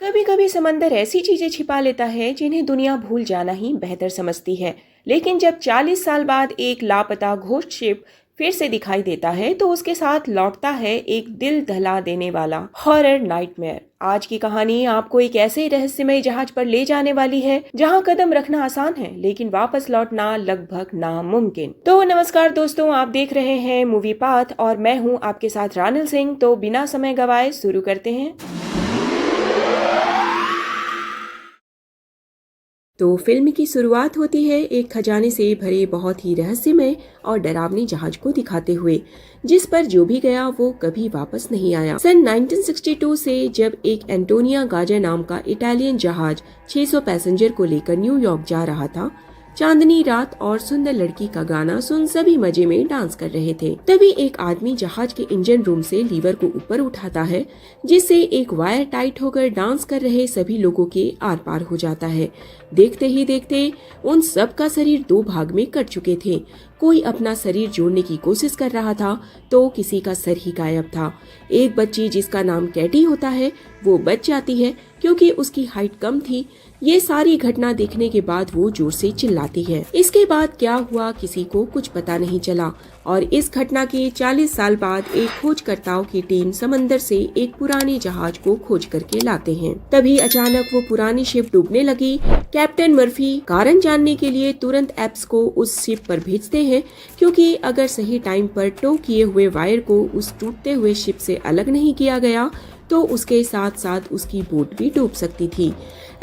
कभी कभी समंदर ऐसी चीजें छिपा लेता है जिन्हें दुनिया भूल जाना ही बेहतर समझती है। लेकिन जब 40 साल बाद एक लापता घोस्ट शिप फिर से दिखाई देता है तो उसके साथ लौटता है एक दिल दहला देने वाला हॉरर नाइटमेयर। आज की कहानी आपको एक ऐसे रहस्यमय जहाज पर ले जाने वाली है जहां कदम रखना आसान है लेकिन वापस लौटना लगभग नामुमकिन। तो नमस्कार दोस्तों, आप देख रहे हैं मूवी पाथ और मैं हूं आपके साथ रानिल सिंह। तो बिना समय गवाए शुरू करते हैं। तो फिल्म की शुरुआत होती है एक खजाने से भरे बहुत ही रहस्यमय और डरावने जहाज को दिखाते हुए, जिस पर जो भी गया वो कभी वापस नहीं आया। सन 1962 से जब एक एंटोनिया गाजा नाम का इटालियन जहाज 600 पैसेंजर को लेकर न्यूयॉर्क जा रहा था, चांदनी रात और सुंदर लड़की का गाना सुन सभी मजे में डांस कर रहे थे। तभी एक आदमी जहाज के इंजन रूम से लीवर को ऊपर उठाता है, जिससे एक वायर टाइट होकर डांस कर रहे सभी लोगों के आर पार हो जाता है। देखते ही देखते उन सब का शरीर दो भाग में कट चुके थे। कोई अपना शरीर जोड़ने की कोशिश कर रहा था तो किसी का सर ही गायब था। एक बच्ची जिसका नाम कैटी होता है वो बच जाती है क्योंकि उसकी हाइट कम थी। ये सारी घटना देखने के बाद वो जोर से चिल्लाती है। इसके बाद क्या हुआ किसी को कुछ पता नहीं चला और इस घटना के 40 साल बाद एक खोजकर्ताओं की टीम समंदर से एक पुराने जहाज को खोज करके लाते हैं। तभी अचानक वो पुरानी शिप डूबने लगी। कैप्टन मर्फी कारण जानने के लिए तुरंत एप्स को उस शिप पर भेजते हैं, क्योंकि अगर सही टाइम पर टो किए हुए वायर को उस टूटते हुए शिप से अलग नहीं किया गया तो उसके साथ साथ उसकी बोट भी डूब सकती थी।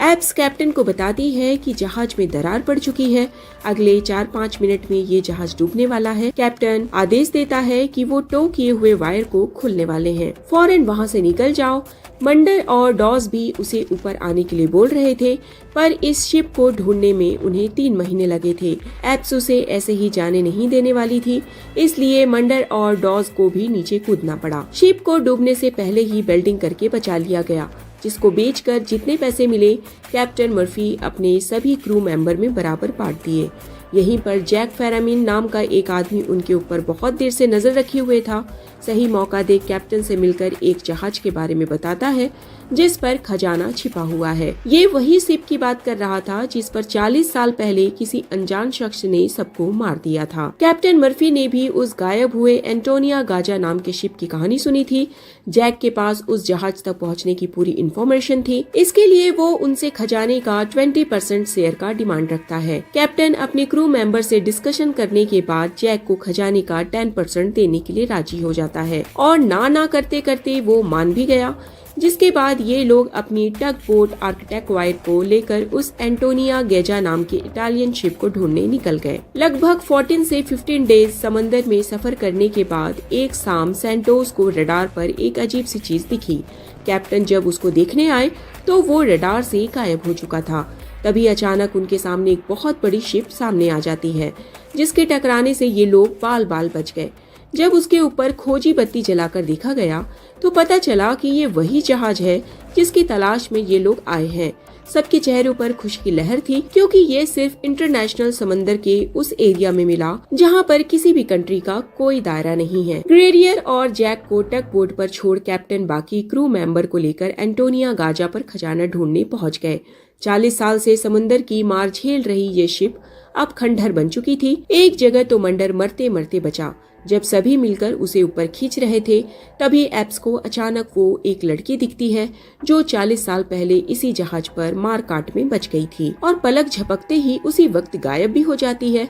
एप्स कैप्टन को बताती है कि जहाज में दरार पड़ चुकी है, अगले 4-5 मिनट में ये जहाज डूबने वाला है। कैप्टन आदेश देता है कि वो टो किए हुए वायर को खोलने वाले हैं, फौरन वहाँ से निकल जाओ। मंडर और डॉस भी उसे ऊपर आने के लिए बोल रहे थे, पर इस शिप को ढूंढने में उन्हें 3 महीने लगे थे। एप्स उसे ऐसे ही जाने नहीं देने वाली थी, इसलिए मंडर और डॉस को भी नीचे कूदना पड़ा। शिप को डूबने से पहले ही वेल्डिंग करके बचा लिया गया, जिसको बेचकर जितने पैसे मिले कैप्टन मर्फी अपने सभी क्रू मेंबर में बराबर बांट दिए। यहीं पर जैक फेरामिन नाम का एक आदमी उनके ऊपर बहुत देर से नजर रखे हुए था। सही मौका देख कैप्टन से मिलकर एक जहाज के बारे में बताता है जिस पर खजाना छिपा हुआ है। ये वही शिप की बात कर रहा था जिस पर 40 साल पहले किसी अनजान शख्स ने सबको मार दिया था। कैप्टन मर्फी ने भी उस गायब हुए एंटोनिया गाजा नाम के शिप की कहानी सुनी थी। जैक के पास उस जहाज तक पहुंचने की पूरी इन्फॉर्मेशन थी, इसके लिए वो उनसे खजाने का 20% शेयर का डिमांड रखता है। कैप्टन अपने क्रू मेंबर से डिस्कशन करने के बाद जैक को खजाने का 10% देने के लिए राजी हो जाता है और ना करते करते वो मान भी गया। जिसके बाद ये लोग अपनी टग बोट आर्किटेक्ट वायर को लेकर उस एंटोनिया गेजा नाम की इटालियन शिप को ढूंढने निकल गए। लगभग 14 से 15 डेज समंदर में सफर करने के बाद एक शाम सैंटोस को रडार पर एक अजीब सी चीज दिखी। कैप्टन जब उसको देखने आए तो वो रडार से गायब हो चुका था। तभी अचानक उनके सामने एक बहुत बड़ी शिप सामने आ जाती है, जिसके टकराने से ये लोग बाल बाल बच गए। जब उसके ऊपर खोजी बत्ती जलाकर देखा गया तो पता चला कि ये वही जहाज है जिसकी तलाश में ये लोग आए हैं। सबके चेहरों पर खुशी की लहर थी, क्योंकि ये सिर्फ इंटरनेशनल समंदर के उस एरिया में मिला जहां पर किसी भी कंट्री का कोई दायरा नहीं है। ग्रेडियर और जैक को टग बोट पर छोड़ कैप्टन बाकी क्रू मेंबर को लेकर एंटोनिया गाजा पर खजाना ढूंढने पहुंच गए। 40 साल से समुंदर की मार झेल रही ये शिप अब खंडहर बन चुकी थी। एक जगह तो मंडर मरते मरते बचा। जब सभी मिलकर उसे ऊपर खींच रहे थे तभी एप्स को अचानक वो एक लड़की दिखती है जो 40 साल पहले इसी जहाज पर मार काट में बच गई थी और पलक झपकते ही उसी वक्त गायब भी हो जाती है।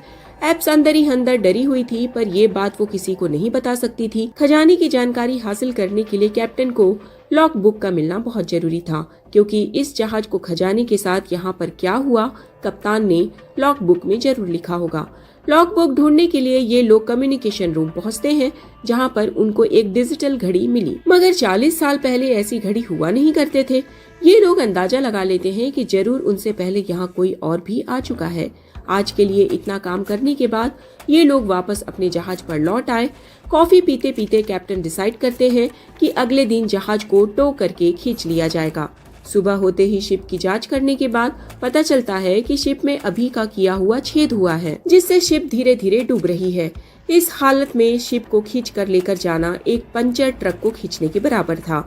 एप्स अंदर ही अंदर डरी हुई थी, पर ये बात वो किसी को नहीं बता सकती थी। खजाने की जानकारी हासिल करने के लिए कैप्टन को लॉग बुक का मिलना बहुत जरूरी था, क्योंकि इस जहाज को खजाने के साथ यहाँ पर क्या हुआ कप्तान ने लॉग बुक में जरूर लिखा होगा। लॉग बुक ढूंढने के लिए ये लोग कम्युनिकेशन रूम पहुँचते हैं, जहाँ पर उनको एक डिजिटल घड़ी मिली। मगर 40 साल पहले ऐसी घड़ी हुआ नहीं करते थे। ये लोग अंदाजा लगा लेते हैं कि जरूर उनसे पहले यहाँ कोई और भी आ चुका है। आज के लिए इतना काम करने के बाद ये लोग वापस अपने जहाज पर लौट आए। कॉफी पीते पीते कैप्टन डिसाइड करते हैं कि अगले दिन जहाज को टो करके खींच लिया जाएगा। सुबह होते ही शिप की जांच करने के बाद पता चलता है कि शिप में अभी का किया हुआ छेद हुआ है, जिससे शिप धीरे धीरे डूब रही है। इस हालत में शिप को खींच कर लेकर जाना एक पंचर ट्रक को खींचने के बराबर था।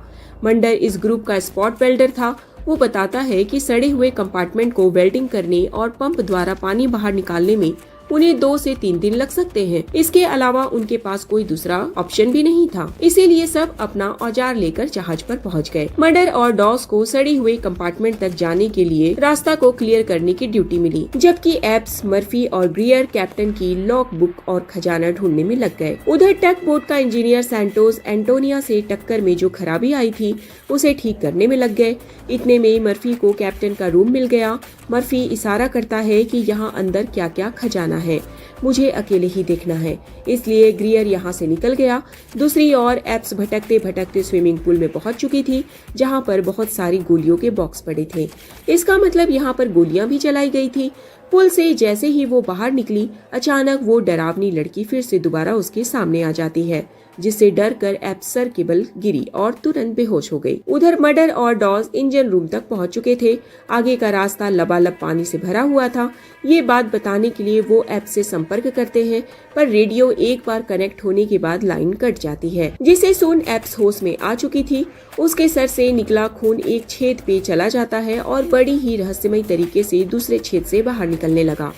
मंडर इस ग्रुप का स्पॉट वेल्डर था वो बताता है कि सड़े हुए कंपार्टमेंट को वेल्डिंग करने और पंप द्वारा पानी बाहर निकालने में उन्हें 2 से 3 दिन लग सकते हैं। इसके अलावा उनके पास कोई दूसरा ऑप्शन भी नहीं था, इसीलिए सब अपना औजार लेकर जहाज पर पहुंच गए। मर्डर और डॉस को सड़ी हुए कंपार्टमेंट तक जाने के लिए रास्ता को क्लियर करने की ड्यूटी मिली, जबकि एप्स, मर्फी और ग्रियर कैप्टन की लॉग बुक और खजाना ढूंढने में लग गए। उधर टग बोट का इंजीनियर सैंटोस एंटोनिया से टक्कर में जो खराबी आई थी उसे ठीक करने में लग गए। इतने में मर्फी को कैप्टन का रूम मिल गया। मर्फी इशारा करता है कि यहाँ अंदर क्या क्या खजाना है, मुझे अकेले ही देखना है, इसलिए ग्रियर यहाँ से निकल गया। दूसरी ओर एप्स भटकते भटकते स्विमिंग पूल में पहुंच चुकी थी, जहाँ पर बहुत सारी गोलियों के बॉक्स पड़े थे। इसका मतलब यहाँ पर गोलियां भी चलाई गई थी। पुल से जैसे ही वो बाहर निकली, अचानक वो डरावनी लड़की फिर से दोबारा उसके सामने आ जाती है, जिससे डर कर एप्स सर के बल गिरी और तुरंत बेहोश हो गई। उधर मर्डर और डॉस इंजन रूम तक पहुंच चुके थे। आगे का रास्ता लबालब पानी से भरा हुआ था। ये बात बताने के लिए वो एप्स से संपर्क करते हैं, पर रेडियो एक बार कनेक्ट होने के बाद लाइन कट जाती है, जिससे सुन एप्स होश में आ चुकी थी। उसके सर से निकला खून एक छेद पे चला जाता है और बड़ी ही रहस्यमय तरीके से दूसरे छेद से बाहर निकलने लगा।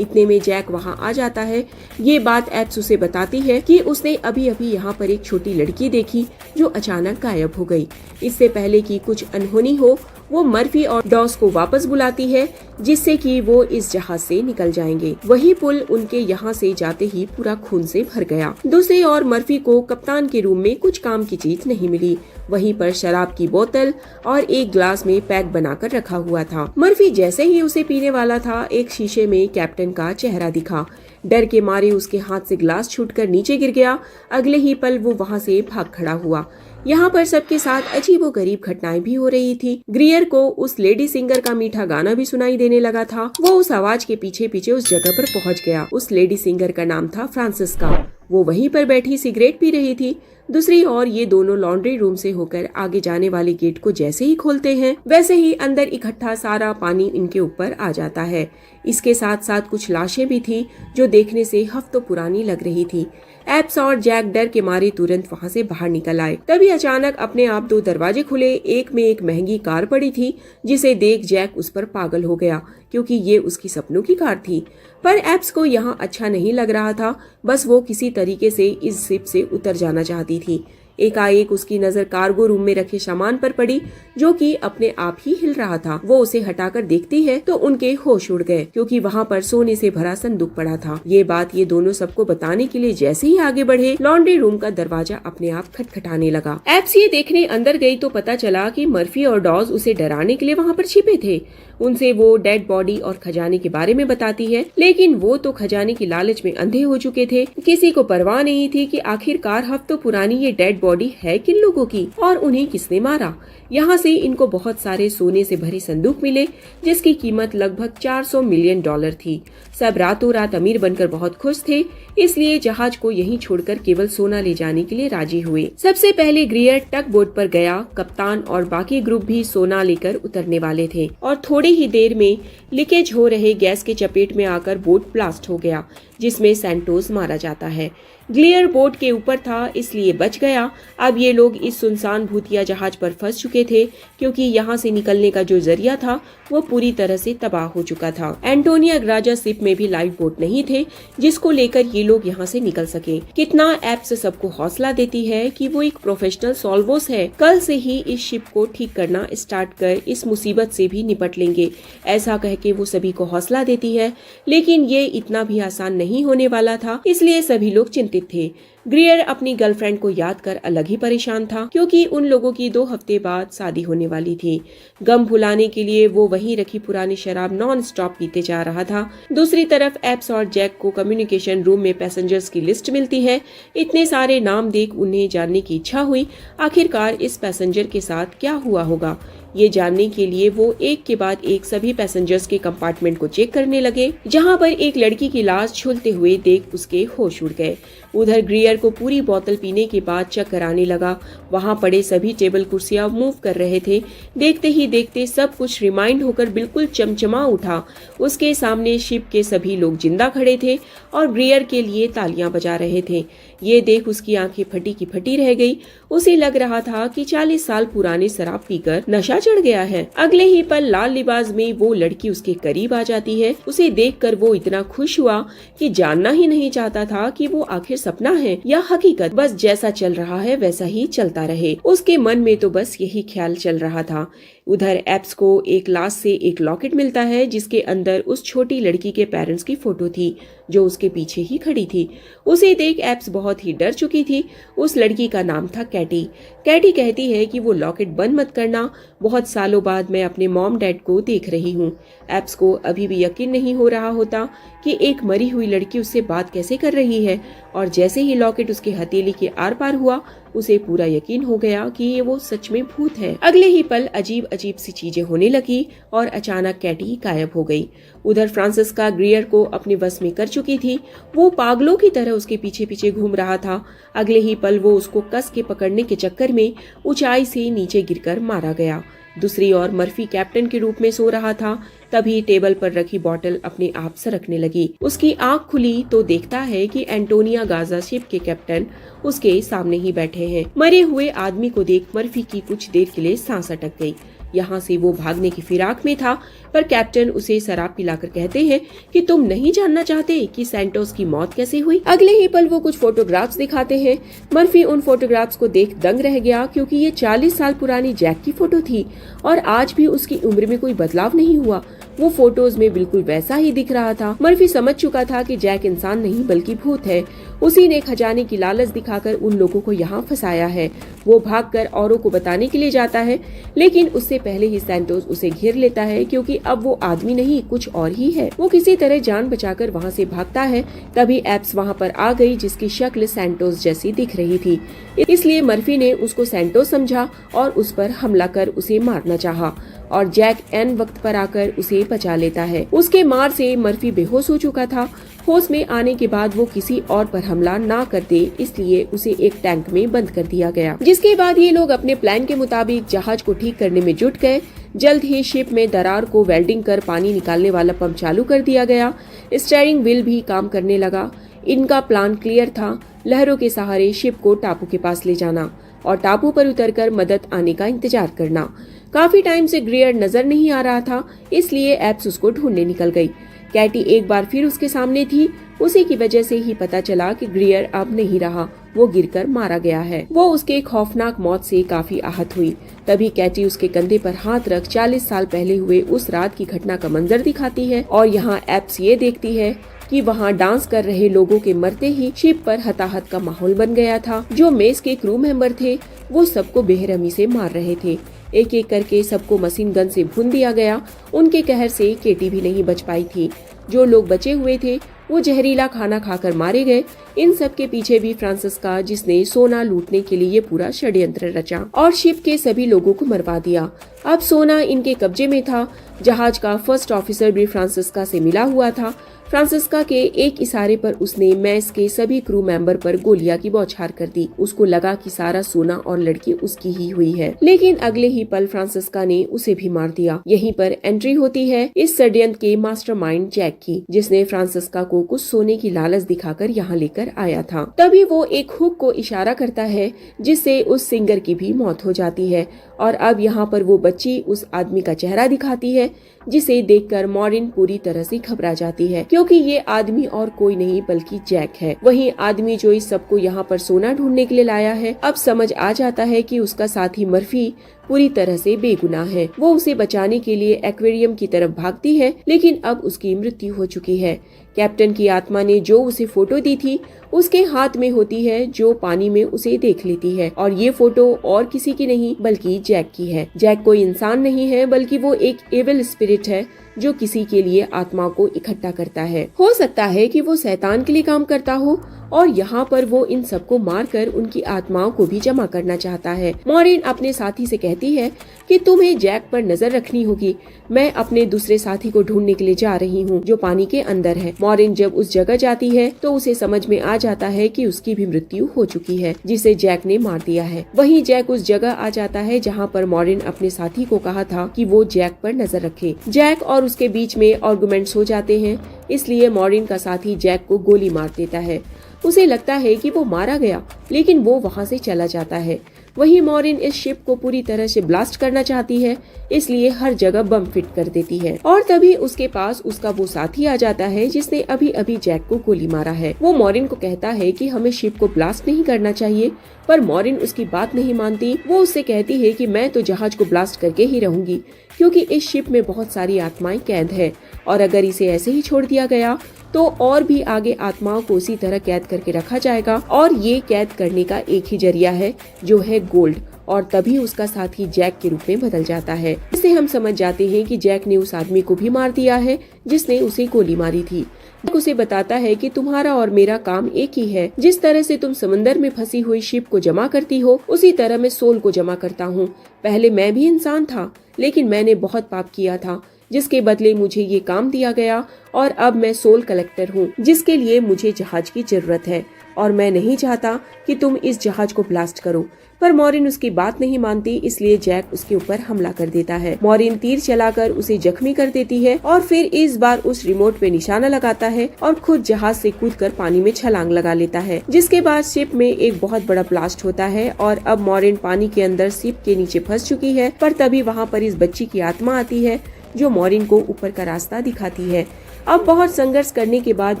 इतने में जैक वहां आ जाता है। ये बात एप्स उसे बताती है कि उसने अभी अभी यहाँ पर एक छोटी लड़की देखी जो अचानक गायब हो गई। इससे पहले कि कुछ अनहोनी हो, वो मर्फी और डॉस को वापस बुलाती है, जिससे कि वो इस जहाज से निकल जाएंगे। वही पुल उनके यहाँ से जाते ही पूरा खून से भर गया। दूसरी ओर मर्फी को कप्तान के रूम में कुछ काम की चीज नहीं मिली। वहीं पर शराब की बोतल और एक ग्लास में पैक बनाकर रखा हुआ था। मर्फी जैसे ही उसे पीने वाला था, एक शीशे में कैप्टन का चेहरा दिखा। डर के मारे उसके हाथ से ग्लास छूटकर नीचे गिर गया। अगले ही पल वो वहाँ से भाग खड़ा हुआ। यहाँ पर सबके साथ अजीबोगरीब घटनाएं भी हो रही थी। ग्रियर को उस लेडी सिंगर का मीठा गाना भी सुनाई देने लगा था। वो उस आवाज के पीछे पीछे उस जगह पर पहुँच गया। उस लेडी सिंगर का नाम था फ्रांसिस्का। वो वहीं पर बैठी सिगरेट पी रही थी। दूसरी ओर ये दोनों लॉन्ड्री रूम से होकर आगे जाने वाले गेट को जैसे ही खोलते हैं, वैसे ही अंदर इकट्ठा सारा पानी इनके ऊपर आ जाता है। इसके साथ साथ कुछ लाशें भी थी जो देखने से हफ्तों पुरानी लग रही थी। एप्स और जैक डर के मारे तुरंत वहां से बाहर निकल आए। तभी अचानक अपने आप 2 दरवाजे खुले। एक में एक महंगी कार पड़ी थी, जिसे देख जैक उस पर पागल हो गया, क्योंकि ये उसकी सपनों की कार थी। पर एप्स को यहाँ अच्छा नहीं लग रहा था। बस वो किसी तरीके से इस शिप से उतर जाना चाहती थी। एकाएक उसकी नजर कार्गो रूम में रखे सामान पर पड़ी, जो कि अपने आप ही हिल रहा था। वो उसे हटाकर देखती है तो उनके होश उड़ गए, क्योंकि वहाँ पर सोने से भरा संदूक पड़ा था। ये बात ये दोनों सबको बताने के लिए जैसे ही आगे बढ़े, लॉन्ड्री रूम का दरवाजा अपने आप खटखटाने लगा। एप्स ये देखने अंदर गई तो पता चला कि मर्फी और डॉस उसे डराने के लिए वहाँ पर छिपे थे। उनसे वो डेड बॉडी और खजाने के बारे में बताती है, लेकिन वो तो खजाने की लालच में अंधे हो चुके थे। किसी को परवाह नहीं थी कि आखिरकार हफ्तों पुरानी ये डेड बॉडी है किन लोगों की और उन्हें किसने मारा। यहाँ से इनको बहुत सारे सोने से भरे संदूक मिले, जिसकी कीमत लगभग $400 मिलियन थी। सब रातों रात अमीर बनकर बहुत खुश थे, इसलिए जहाज को यहीं छोड़कर केवल सोना ले जाने के लिए राजी हुए। सबसे पहले ग्रियर टग बोट पर गया। कप्तान और बाकी ग्रुप भी सोना लेकर उतरने वाले थे और थोड़ी ही देर में लीकेज हो रहे गैस के चपेट में आकर बोट ब्लास्ट हो गया, जिसमें सैंटोस मारा जाता है। ग्लियर बोट के ऊपर था, इसलिए बच गया। अब ये लोग इस सुनसान भूतिया जहाज पर फंस चुके थे, क्योंकि यहाँ से निकलने का जो जरिया था वो पूरी तरह से तबाह हो चुका था। एंटोनिया ग्राजा शिप में भी लाइफ बोट नहीं थे, जिसको लेकर ये लोग यहाँ से निकल सके। कितना एप्स सबको हौसला देती है कि वो एक प्रोफेशनल सॉल्वोस है। कल से ही इस शिप को ठीक करना स्टार्ट कर इस मुसीबत से भी निपट लेंगे, ऐसा कह के वो सभी को हौसला देती है। लेकिन ये इतना भी आसान नहीं होने वाला था, इसलिए सभी लोग चिंतित थे। ग्रियर अपनी गर्लफ्रेंड को याद कर अलग ही परेशान था, क्योंकि उन लोगों की 2 हफ्ते बाद शादी होने वाली थी। गम भुलाने के लिए वो वहीं रखी पुरानी शराब नॉन स्टॉप पीते जा रहा था। दूसरी तरफ एप्स और जैक को कम्युनिकेशन रूम में पैसेंजर्स की लिस्ट मिलती है। इतने सारे नाम देख उन्हें जानने की इच्छा हुई, आखिरकार इस पैसेंजर के साथ क्या हुआ होगा। ये जानने के लिए वो एक के बाद एक सभी पैसेंजर्स के कंपार्टमेंट को चेक करने लगे, जहां पर एक लड़की की लाश झूलते हुए देख उसके होश उड़ गए। उधर ग्रियर को पूरी बोतल पीने के बाद चक्कर आने लगा। वहां पड़े सभी टेबल कुर्सियां मूव कर रहे थे। देखते ही देखते सब कुछ रिमाइंड होकर बिल्कुल चमचमा उठा। उसके सामने शिप के सभी लोग जिंदा खड़े थे और ग्रियर के लिए तालियां बजा रहे थे। ये देख उसकी आंखें फटी की फटी रह गई। उसे लग रहा था कि 40 साल पुराने शराब पीकर नशा चढ़ गया है। अगले ही पल लाल लिबास में वो लड़की उसके करीब आ जाती है। उसे देखकर वो इतना खुश हुआ कि जानना ही नहीं चाहता था कि वो आखिर सपना है या हकीकत। बस जैसा चल रहा है वैसा ही चलता रहे। उसके मन में तो बस यही ख्याल चल रहा था। उधर एप्स को एक लाश से एक लॉकेट मिलता है जिसके अंदर उस छोटी लड़की के पेरेंट्स की फोटो थी जो उसके पीछे ही खड़ी थी। उसे देख एप्स बहुत ही डर चुकी थी। उस लड़की का नाम था कैटी। कैटी कहती है कि वो लॉकेट बंद मत करना, बहुत सालों बाद मैं अपने मॉम डैड को देख रही हूँ। एप्स को अभी भी यकीन नहीं हो रहा होता कि एक मरी हुई लड़की उससे बात कैसे कर रही है, और जैसे ही लॉकेट उसके हथेली के आर पार हुआ उसे पूरा यकीन हो गया कि ये वो सच में भूत है। अगले ही पल अजीब अजीब सी चीजें होने लगी और अचानक कैटी गायब हो गई। उधर फ्रांसिस्का ग्रियर को अपने वश में कर चुकी थी। वो पागलों की तरह उसके पीछे पीछे घूम रहा था। अगले ही पल वो उसको कस के पकड़ने के चक्कर में ऊंचाई से नीचे गिरकर मारा गया। दूसरी ओर मर्फी कैप्टन के रूप में सो रहा था। तभी टेबल पर रखी बोतल अपने आप सरकने लगी। उसकी आंख खुली तो देखता है कि एंटोनिया गाजा शिप के कैप्टन उसके सामने ही बैठे हैं। मरे हुए आदमी को देख मर्फी की कुछ देर के लिए सांस अटक गई। यहाँ से वो भागने की फिराक में था, पर कैप्टन उसे शराब पिलाकर कहते हैं कि तुम नहीं जानना चाहते कि सैंटोस की मौत कैसे हुई। अगले ही पल वो कुछ फोटोग्राफ्स दिखाते हैं। मर्फी उन फोटोग्राफ्स को देख दंग रह गया, क्योंकि ये 40 साल पुरानी जैक की फोटो थी और आज भी उसकी उम्र में कोई बदलाव नहीं हुआ। वो फोटोज में बिल्कुल वैसा ही दिख रहा था। मर्फी समझ चुका था कि जैक इंसान नहीं बल्कि भूत है। उसी ने खजाने की लालच दिखाकर उन लोगों को यहाँ फंसाया है। वो भागकर औरों को बताने के लिए जाता है, लेकिन उससे पहले ही सैंटोस उसे घेर लेता है, क्योंकि अब वो आदमी नहीं कुछ और ही है। वो किसी तरह जान बचाकर वहाँ से भागता है। तभी एप्स वहाँ पर आ गई, जिसकी शक्ल सैंटोस जैसी दिख रही थी। इसलिए मर्फी ने उसको सैंटोस समझा और उस पर हमला कर उसे मारना चाहा, और जैक एन वक्त पर आकर उसे बचा लेता है। उसके मार से मर्फी बेहोश हो चुका था। होश में आने के बाद वो किसी और पर हमला ना कर दे, इसलिए उसे एक टैंक में बंद कर दिया गया। जिसके बाद ये लोग अपने प्लान के मुताबिक जहाज को ठीक करने में जुट गए। जल्द ही शिप में दरार को वेल्डिंग कर पानी निकालने वाला पंप चालू कर दिया गया। स्टीयरिंग व्हील भी काम करने लगा। इनका प्लान क्लियर था, लहरों के सहारे शिप को टापू के पास ले जाना और टापू पर उतरकर मदद आने का इंतजार करना। काफी टाइम से ग्रियर नजर नहीं आ रहा था, इसलिए एप्स उसको ढूंढने निकल गई। कैटी एक बार फिर उसके सामने थी। उसी की वजह से ही पता चला कि ग्रियर अब नहीं रहा, वो गिरकर मारा गया है। वो उसके खौफनाक मौत से काफी आहत हुई। तभी कैटी उसके कंधे पर हाथ रख 40 साल पहले हुए उस रात की घटना का मंजर दिखाती है, और यहाँ एप्स ये देखती है कि वहाँ डांस कर रहे लोगों के मरते ही शिप पर हताहत का माहौल बन गया था। जो मेस के क्रू मेंबर थे वो सबको बेरहमी से मार रहे थे। एक एक करके सबको मशीन गन से भून दिया गया। उनके कहर से केटी भी नहीं बच पाई थी। जो लोग बचे हुए थे वो जहरीला खाना खाकर मारे गए। इन सब के पीछे भी फ्रांसिस्का, जिसने सोना लूटने के लिए पूरा षड्यंत्र रचा और शिप के सभी लोगों को मरवा दिया। अब सोना इनके कब्जे में था। जहाज का फर्स्ट ऑफिसर भी फ्रांसिस्का से मिला हुआ था। फ्रांसिस्का के एक इशारे पर उसने मैस के सभी क्रू मेंबर पर गोलियां की बौछार कर दी। उसको लगा कि सारा सोना और लड़की उसकी ही हुई है, लेकिन अगले ही पल फ्रांसिस्का ने उसे भी मार दिया। यहीं पर एंट्री होती है इस षड्यंत्र के मास्टरमाइंड जैक की, जिसने फ्रांसिस्का को कुछ सोने की लालच दिखाकर यहाँ लेकर आया था। तभी वो एक हुक को इशारा करता है, जिससे उस सिंगर की भी मौत हो जाती है। और अब यहाँ पर वो बच्ची उस आदमी का चेहरा दिखाती है, जिसे देखकर मॉरिन पूरी तरह से घबरा जाती है, क्योंकि ये आदमी और कोई नहीं बल्कि जैक है। वही आदमी जो इस सबको यहाँ पर सोना ढूंढने के लिए लाया है। अब समझ आ जाता है कि उसका साथी मर्फी पूरी तरह से बेगुनाह है। वो उसे बचाने के लिए एक्वेरियम की तरफ भागती है, लेकिन अब उसकी मृत्यु हो चुकी है। कैप्टन की आत्मा ने जो उसे फोटो दी थी उसके हाथ में होती है, जो पानी में उसे देख लेती है, और ये फोटो और किसी की नहीं बल्कि जैक की है। जैक कोई इंसान नहीं है, बल्कि वो एक एविल स्पिरिट है जो किसी के लिए आत्मा को इकट्ठा करता है। हो सकता है कि वो शैतान के लिए काम करता हो, और यहाँ पर वो इन सबको मारकर उनकी आत्माओं को भी जमा करना चाहता है। मॉरिन अपने साथी से कहती है कि तुम्हें जैक पर नजर रखनी होगी। मैं अपने दूसरे साथी को ढूंढने के लिए जा रही हूँ, जो पानी के अंदर है। मॉरिन जब उस जगह जाती है तो उसे समझ में आ जाता है कि उसकी भी मृत्यु हो चुकी है, जिसे जैक ने मार दिया है। वहीं जैक उस जगह आ जाता है जहाँ पर मॉरिन अपने साथी को कहा था कि वो जैक पर नजर रखे। जैक और उसके बीच में आर्गुमेंट्स हो जाते हैं, इसलिए मॉरिन का साथी जैक को गोली मार देता है। उसे लगता है कि वो मारा गया, लेकिन वो वहाँ से चला जाता है। वहीं मॉरिन इस शिप को पूरी तरह से ब्लास्ट करना चाहती है, इसलिए हर जगह बम फिट कर देती है। और तभी उसके पास उसका वो साथी आ जाता है जिसने अभी अभी जैक को गोली मारा है। वो मॉरिन को कहता है कि हमें शिप को ब्लास्ट नहीं करना चाहिए, पर मॉरिन उसकी बात नहीं मानती। वो उससे कहती है कि मैं तो जहाज को ब्लास्ट करके ही रहूंगी, क्योंकि इस शिप में बहुत सारी आत्माएं कैद है, और अगर इसे ऐसे ही छोड़ दिया गया तो और भी आगे आत्माओं को उसी तरह कैद करके रखा जाएगा, और ये कैद करने का एक ही जरिया है, जो है गोल्ड। और तभी उसका साथी जैक के रूप में बदल जाता है। इससे हम समझ जाते हैं कि जैक ने उस आदमी को भी मार दिया है जिसने उसे गोली मारी थी। जैक उसे बताता है कि तुम्हारा और मेरा काम एक ही है। जिस तरह से तुम समंदर में फंसी हुई शिप को जमा करती हो, उसी तरह मैं सोल को जमा करता हूँ। पहले मैं भी इंसान था, लेकिन मैंने बहुत पाप किया था, जिसके बदले मुझे ये काम दिया गया, और अब मैं सोल कलेक्टर हूँ, जिसके लिए मुझे जहाज की जरूरत है, और मैं नहीं चाहता कि तुम इस जहाज को ब्लास्ट करो। पर मॉरिन उसकी बात नहीं मानती, इसलिए जैक उसके ऊपर हमला कर देता है। मॉरिन तीर चलाकर उसे जख्मी कर देती है, और फिर इस बार उस रिमोट पे निशाना लगाता है और खुद जहाज से कूदकर पानी में छलांग लगा लेता है। जिसके बाद शिप में एक बहुत बड़ा ब्लास्ट होता है, और अब मॉरिन पानी के अंदर शिप के नीचे फंस चुकी है। पर तभी वहाँ पर इस बच्ची की आत्मा आती है, जो मॉरिन को ऊपर का रास्ता दिखाती है। अब बहुत संघर्ष करने के बाद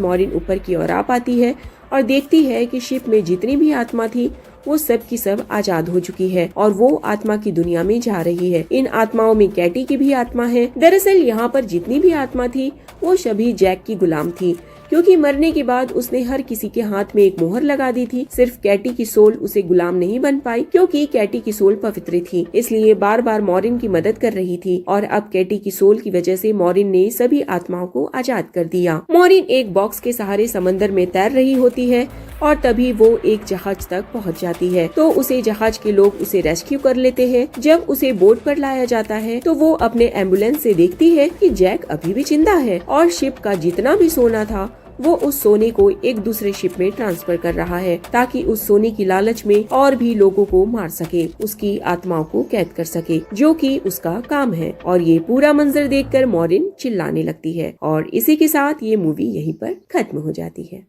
मॉरिन ऊपर की ओर आ पाती है और देखती है कि शिप में जितनी भी आत्मा थी वो सब की सब आजाद हो चुकी है, और वो आत्मा की दुनिया में जा रही है। इन आत्माओं में कैटी की भी आत्मा है। दरअसल यहाँ पर जितनी भी आत्मा थी वो सभी जैक की गुलाम थी, क्योंकि मरने के बाद उसने हर किसी के हाथ में एक मोहर लगा दी थी। सिर्फ कैटी की सोल उसे गुलाम नहीं बन पाई, क्योंकि कैटी की सोल पवित्र थी, इसलिए बार बार मॉरिन की मदद कर रही थी। और अब कैटी की सोल की वजह से मॉरिन ने सभी आत्माओं को आजाद कर दिया। मॉरिन एक बॉक्स के सहारे समंदर में तैर रही होती है, और तभी वो एक जहाज तक पहुंच जाती है। तो उसे जहाज के लोग उसे रेस्क्यू कर लेते हैं। जब उसे बोट पर लाया जाता है तो वो अपने एम्बुलेंस से देखती है कि जैक अभी भी जिंदा है, और शिप का जितना भी सोना था वो उस सोने को एक दूसरे शिप में ट्रांसफर कर रहा है, ताकि उस सोने की लालच में और भी लोगों को मार सके, उसकी आत्माओं को कैद कर सके, जो कि उसका काम है। और ये पूरा मंजर देखकर मॉरिन चिल्लाने लगती है, और इसी के साथ ये मूवी यहीं पर खत्म हो जाती है।